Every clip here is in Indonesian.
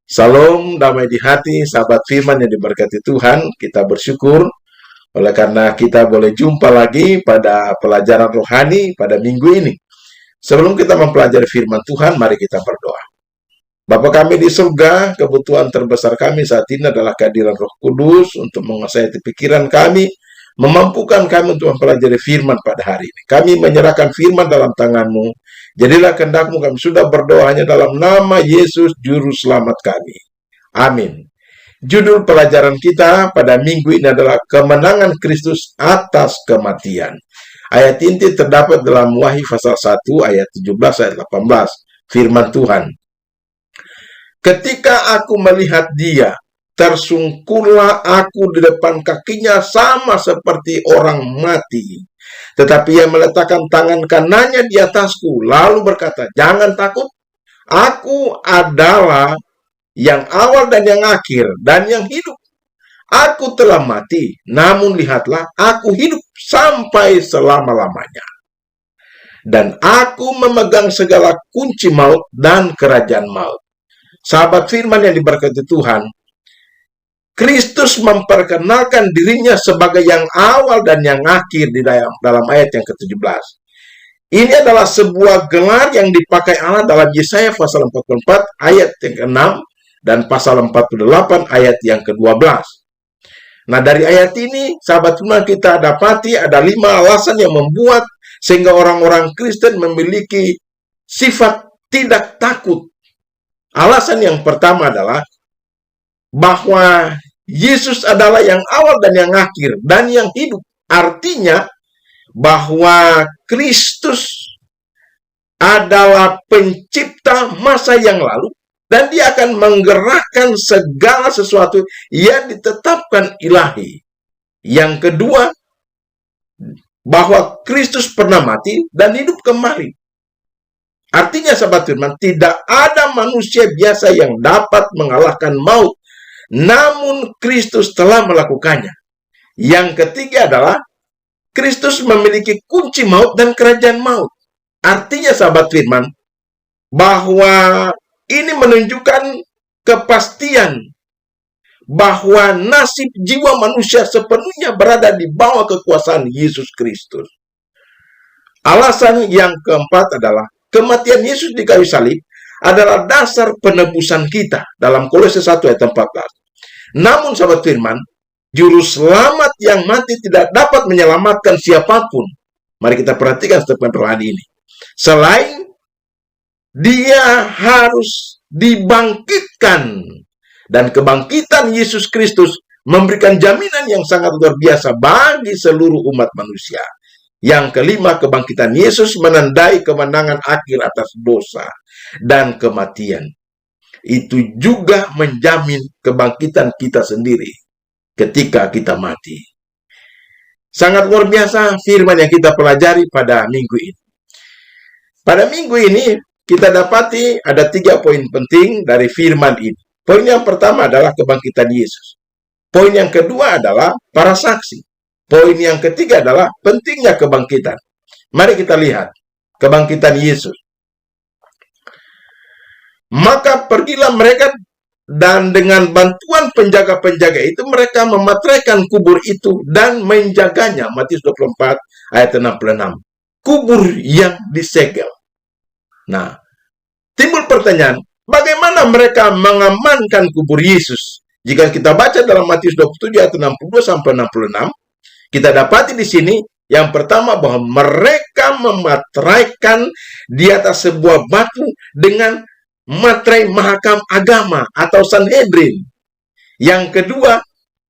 Salam damai di hati, sahabat firman yang diberkati Tuhan. Kita bersyukur oleh karena kita boleh jumpa lagi pada pelajaran rohani pada minggu ini. Sebelum kita mempelajari firman Tuhan, mari kita berdoa. Bapa kami di surga, kebutuhan terbesar kami saat ini adalah kehadiran Roh Kudus untuk menguasai pikiran kami, memampukan kami untuk mempelajari firman pada hari ini. Kami menyerahkan firman dalam tangan-Mu. Jadilah kehendak-Mu, kami sudah berdoa hanya dalam nama Yesus Juru Selamat kami. Amin. Judul pelajaran kita pada minggu ini adalah kemenangan Kristus atas kematian. Ayat inti terdapat dalam Wahyu pasal 1 ayat 17 ayat 18. Firman Tuhan. Ketika aku melihat dia, tersungkurlah aku di depan kakinya sama seperti orang mati. Tetapi ia meletakkan tangan kanannya di atasku, lalu berkata, jangan takut, aku adalah yang awal dan yang akhir, dan yang hidup. Aku telah mati, namun lihatlah, aku hidup sampai selama-lamanya. Dan aku memegang segala kunci maut dan kerajaan maut. Sahabat firman yang diberkati Tuhan, Kristus memperkenalkan dirinya sebagai yang awal dan yang akhir di dalam ayat yang ke-17. Ini adalah sebuah gelar yang dipakai Allah dalam Yesaya pasal 44 ayat yang ke-6 dan pasal 48 ayat yang ke-12. Nah, dari ayat ini, sahabat firman, kita dapati ada 5 alasan yang membuat sehingga orang-orang Kristen memiliki sifat tidak takut. Alasan yang pertama adalah bahwa Yesus adalah yang awal dan yang akhir dan yang hidup. Artinya bahwa Kristus adalah pencipta masa yang lalu dan dia akan menggerakkan segala sesuatu yang ditetapkan ilahi. Yang kedua, bahwa Kristus pernah mati dan hidup kembali. Artinya, sahabat firman, tidak ada manusia biasa yang dapat mengalahkan maut. Namun, Kristus telah melakukannya. Yang ketiga adalah, Kristus memiliki kunci maut dan kerajaan maut. Artinya, sahabat firman, bahwa ini menunjukkan kepastian bahwa nasib jiwa manusia sepenuhnya berada di bawah kekuasaan Yesus Kristus. Alasan yang keempat adalah, kematian Yesus di kayu salib adalah dasar penebusan kita dalam Kolose 1 ayat 14. Namun sahabat firman, juru selamat yang mati tidak dapat menyelamatkan siapapun. Mari kita perhatikan statement rohani ini. Selain dia harus dibangkitkan, dan kebangkitan Yesus Kristus memberikan jaminan yang sangat luar biasa bagi seluruh umat manusia. Yang kelima, kebangkitan Yesus menandai kemenangan akhir atas dosa dan kematian. Itu juga menjamin kebangkitan kita sendiri ketika kita mati. Sangat luar biasa firman yang kita pelajari pada minggu ini. Pada minggu ini kita dapati ada 3 poin penting dari firman ini. Poin yang pertama adalah kebangkitan Yesus. Poin yang kedua adalah para saksi. Poin yang ketiga adalah pentingnya kebangkitan. Mari kita lihat kebangkitan Yesus. Maka pergilah mereka dan dengan bantuan penjaga-penjaga itu mereka memateraikan kubur itu dan menjaganya. Matius 24 ayat 66. Kubur yang disegel. Nah, timbul pertanyaan, bagaimana mereka mengamankan kubur Yesus? Jika kita baca dalam Matius 27 ayat 62 sampai 66, kita dapati di sini yang pertama bahwa mereka memateraikan di atas sebuah batu dengan materai mahakam agama atau Sanhedrin. Yang kedua,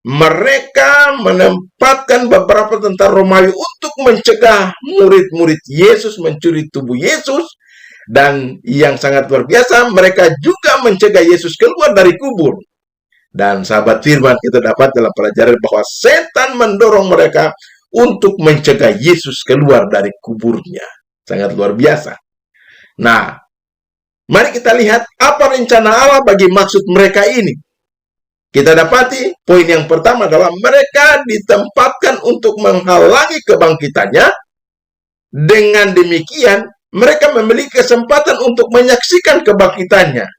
mereka menempatkan beberapa tentara Romawi untuk mencegah murid-murid Yesus mencuri tubuh Yesus. Dan yang sangat luar biasa, mereka juga mencegah Yesus keluar dari kubur. Dan sahabat firman, kita dapat dalam pelajaran bahwa setan mendorong mereka untuk mencegah Yesus keluar dari kuburnya. Sangat luar biasa. Nah, mari kita lihat apa rencana Allah bagi maksud mereka ini. Kita dapati poin yang pertama adalah mereka ditempatkan untuk menghalangi kebangkitannya. Dengan demikian, mereka memiliki kesempatan untuk menyaksikan kebangkitannya.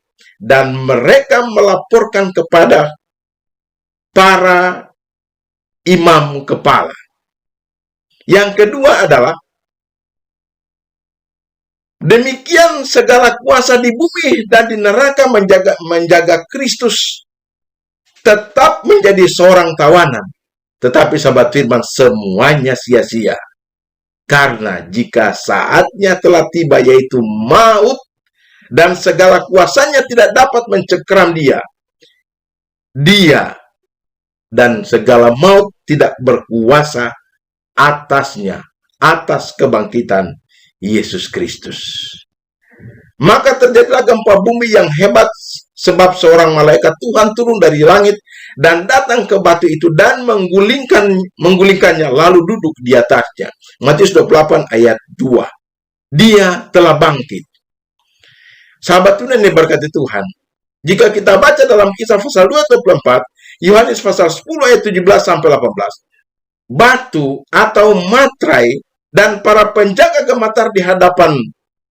dan mereka melaporkan kepada para imam kepala. Yang kedua adalah, demikian segala kuasa di bumi dan di neraka menjaga Kristus tetap menjadi seorang tawanan. Tetapi sahabat firman, semuanya sia-sia. Karena jika saatnya telah tiba, yaitu maut, dan segala kuasanya tidak dapat mencengkeram dia dan segala maut tidak berkuasa atasnya, atas kebangkitan Yesus Kristus. Maka terjadilah gempa bumi yang hebat, sebab seorang malaikat Tuhan turun dari langit dan datang ke batu itu dan menggulingkannya, lalu duduk di atasnya. Matius 28 ayat 2. Dia telah bangkit. Sahabat Tuhan yang diberkati Tuhan, jika kita baca dalam Kisah pasal 2:24, Yohanes pasal 10 ayat 17 sampai 18, batu atau matrai dan para penjaga gemetar di hadapan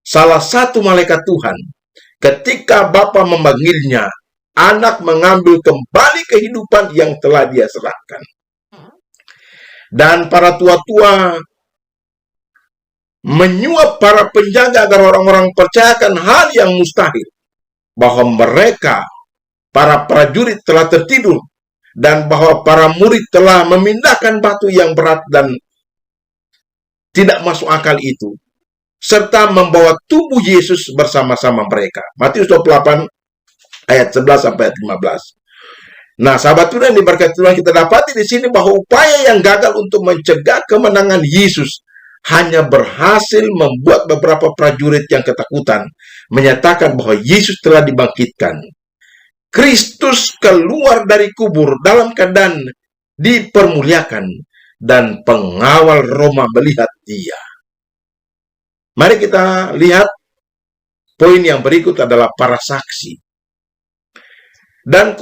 salah satu malaikat Tuhan. Ketika Bapa memanggilnya, anak mengambil kembali kehidupan yang telah dia serahkan. Dan para tua-tua menyuap para penjaga agar orang-orang percayakan hal yang mustahil, bahwa mereka, para prajurit, telah tertidur, dan bahwa para murid telah memindahkan batu yang berat dan tidak masuk akal itu, serta membawa tubuh Yesus bersama-sama mereka. Matius 28 ayat 11 sampai 15. Nah, sahabat Tuhan yang diberkati Tuhan, kita dapati di sini bahwa upaya yang gagal untuk mencegah kemenangan Yesus hanya berhasil membuat beberapa prajurit yang ketakutan menyatakan bahwa Yesus telah dibangkitkan. Kristus keluar dari kubur dalam keadaan dipermuliakan, dan pengawal Roma melihat dia. Mari kita lihat poin yang berikut adalah para saksi. Dan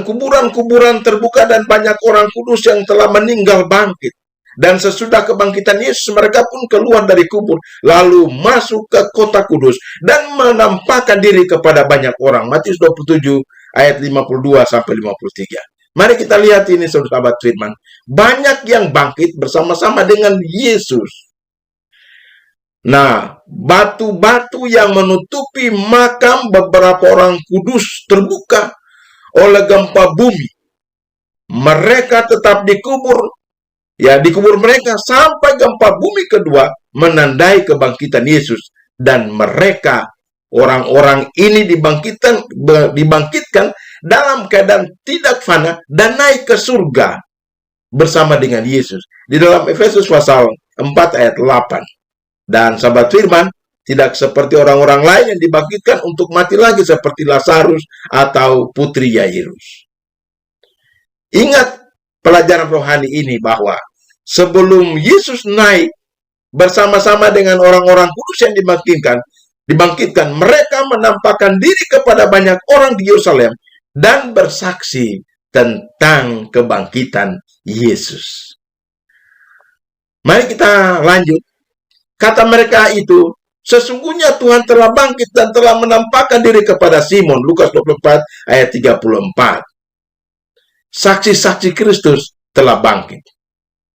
kuburan-kuburan terbuka dan banyak orang kudus yang telah meninggal bangkit. Dan sesudah kebangkitan Yesus, mereka pun keluar dari kubur, lalu masuk ke kota kudus dan menampakkan diri kepada banyak orang. Matius 27 ayat 52 sampai 53. Mari kita lihat ini, sahabat firman. Banyak yang bangkit bersama-sama dengan Yesus. Nah, batu-batu yang menutupi makam beberapa orang kudus terbuka oleh gempa bumi. Mereka tetap dikubur, dikubur mereka sampai gempa bumi kedua menandai kebangkitan Yesus. Dan mereka, orang-orang ini dibangkitkan dalam keadaan tidak fana dan naik ke surga bersama dengan Yesus. Di dalam Efesus pasal 4 ayat 8. Dan sahabat firman, tidak seperti orang-orang lain yang dibangkitkan untuk mati lagi seperti Lazarus atau putri Yairus. Ingat pelajaran rohani ini bahwa sebelum Yesus naik bersama-sama dengan orang-orang kudus yang dibangkitkan, mereka menampakkan diri kepada banyak orang di Yerusalem dan bersaksi tentang kebangkitan Yesus. Mari kita lanjut. Kata mereka itu, sesungguhnya Tuhan telah bangkit dan telah menampakkan diri kepada Simon. Lukas 24 ayat 34. Saksi-saksi Kristus telah bangkit.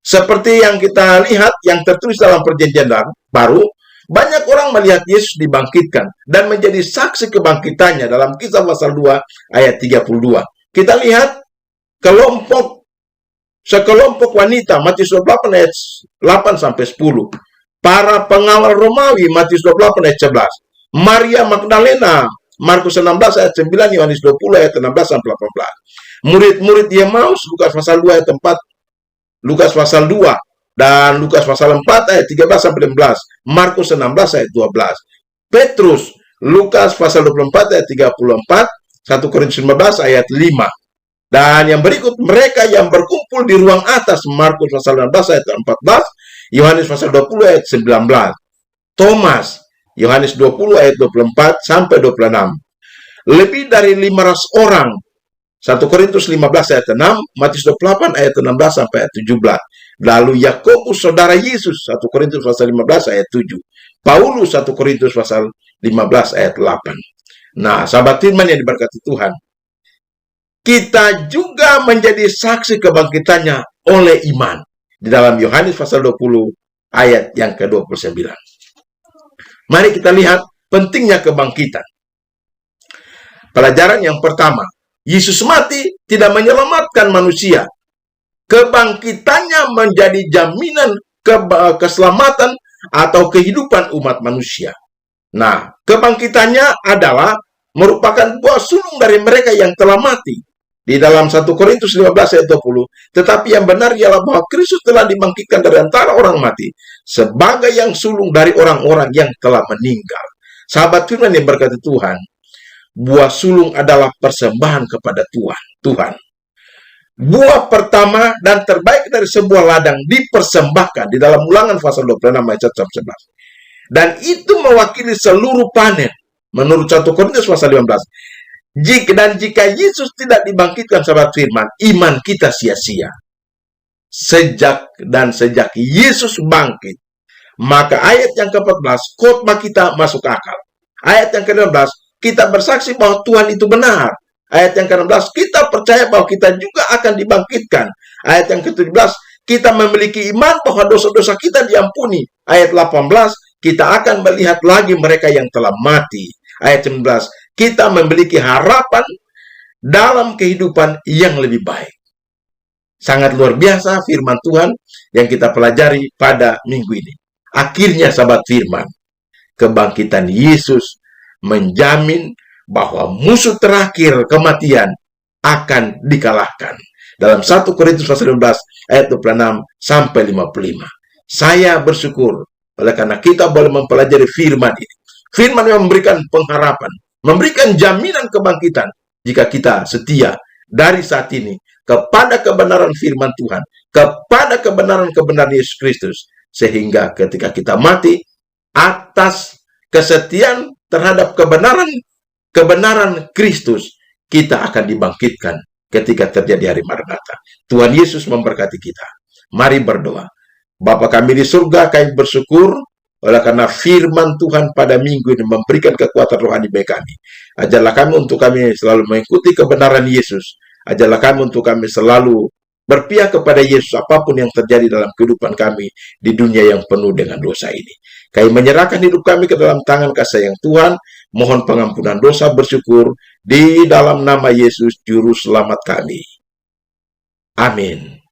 Seperti yang kita lihat yang tertulis dalam Perjanjian Baru, banyak orang melihat Yesus dibangkitkan dan menjadi saksi kebangkitannya dalam Kisah pasal 2 ayat 32. Kita lihat sekelompok wanita, Matius 28 ayat 8 sampai 10. Para pengawal Romawi, Matius 28 ayat 11. Maria Magdalena, Markus 16 ayat 9, Yohanes 20 ayat 16 sampai 18. Murid-murid Yemaus, Lukas pasal 2 ayat 4, Lukas pasal 2 dan Lukas pasal 4 ayat 13 sampai 15, Markus 16 ayat 12. Petrus, Lukas pasal 24 ayat 34, 1 Korintus 15 ayat 5. Dan yang berikut, mereka yang berkumpul di ruang atas, Markus pasal 16 ayat 14, Yohanes pasal 20 ayat 19. Thomas, Yohanes 20 ayat 24 sampai 26. Lebih dari 500 orang, 1 Korintus 15 ayat 6, Matius 28 ayat 16 sampai ayat 17. Lalu Yakobus saudara Yesus, 1 Korintus pasal 15 ayat 7. Paulus, 1 Korintus pasal 15 ayat 8. Nah, sahabat firman yang diberkati Tuhan, kita juga menjadi saksi kebangkitannya oleh iman. Di dalam Yohanes pasal 20 ayat yang ke-29. Mari kita lihat pentingnya kebangkitan. Pelajaran yang pertama, Yesus mati tidak menyelamatkan manusia. Kebangkitannya menjadi jaminan keselamatan atau kehidupan umat manusia. Nah, kebangkitannya adalah merupakan buah sulung dari mereka yang telah mati. Di dalam 1 Korintus 15 ayat 20, tetapi yang benar ialah bahwa Kristus telah dibangkitkan dari antara orang mati sebagai yang sulung dari orang-orang yang telah meninggal. Sahabat firman yang berkati Tuhan, buah sulung adalah persembahan kepada Tuhan. Buah pertama dan terbaik dari sebuah ladang dipersembahkan di dalam Ulangan pasal 26 ayat 11. Dan itu mewakili seluruh panen. Menurut 1 Korintus pasal 15. Jika Yesus tidak dibangkitkan, sahabat firman, iman kita sia-sia. Sejak Yesus bangkit, maka ayat yang ke-14, khotbah kita masuk akal. Ayat yang ke-15, kita bersaksi bahwa Tuhan itu benar. Ayat yang ke-16, kita percaya bahwa kita juga akan dibangkitkan. Ayat yang ke-17, kita memiliki iman bahwa dosa-dosa kita diampuni. Ayat 18, kita akan melihat lagi mereka yang telah mati. Ayat 19, kita memiliki harapan dalam kehidupan yang lebih baik. Sangat luar biasa firman Tuhan yang kita pelajari pada minggu ini. Akhirnya sahabat firman, kebangkitan Yesus menjamin bahwa musuh terakhir kematian akan dikalahkan. Dalam 1 Korintus pasal 15 ayat 26 sampai 55. Saya bersyukur oleh karena kita boleh mempelajari firman ini. Firman yang memberikan pengharapan, memberikan jaminan kebangkitan jika kita setia dari saat ini kepada kebenaran firman Tuhan, kepada kebenaran-kebenaran Yesus Kristus, sehingga ketika kita mati atas kesetiaan terhadap kebenaran Kristus, kita akan dibangkitkan ketika terjadi hari Maranatha. Tuhan Yesus memberkati kita. Mari berdoa. Bapa kami di surga, kami bersyukur oleh karena firman Tuhan pada minggu ini memberikan kekuatan rohani bagi kami. Ajarlah kami untuk kami selalu mengikuti kebenaran Yesus. Ajarlah kami untuk kami selalu berpihak kepada Yesus apapun yang terjadi dalam kehidupan kami di dunia yang penuh dengan dosa ini. Kami menyerahkan hidup kami ke dalam tangan kasih sayang Tuhan. Mohon pengampunan dosa, bersyukur di dalam nama Yesus Juru Selamat kami. Amin.